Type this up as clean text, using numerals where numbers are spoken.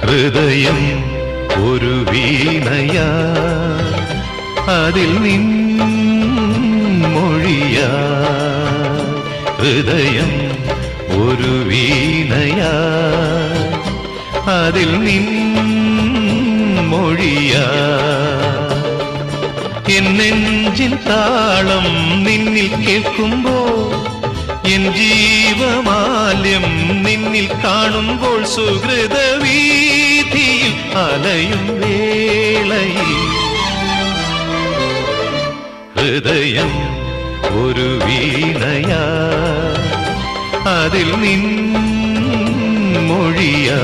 ഹൃദയം ഒരു വീണയാ, അതിൽ നിൻ മൊഴിയാ. ഹൃദയം ഒരു വീണയാ, അതിൽ നിൻ മൊഴിയാ. എൻ നെഞ്ചിൻ താളം നിന്നിൽ കേൾക്കുമ്പോൾ, എൻ ജീവമാല്യം നിന്നിൽ കാണുമ്പോൾ, സുഹൃതവീഥിയിൽ അലയും വേളയിൽ ഹൃദയം ഒരു വീണയാ, അതിൽ നിൻ മൊഴിയാ.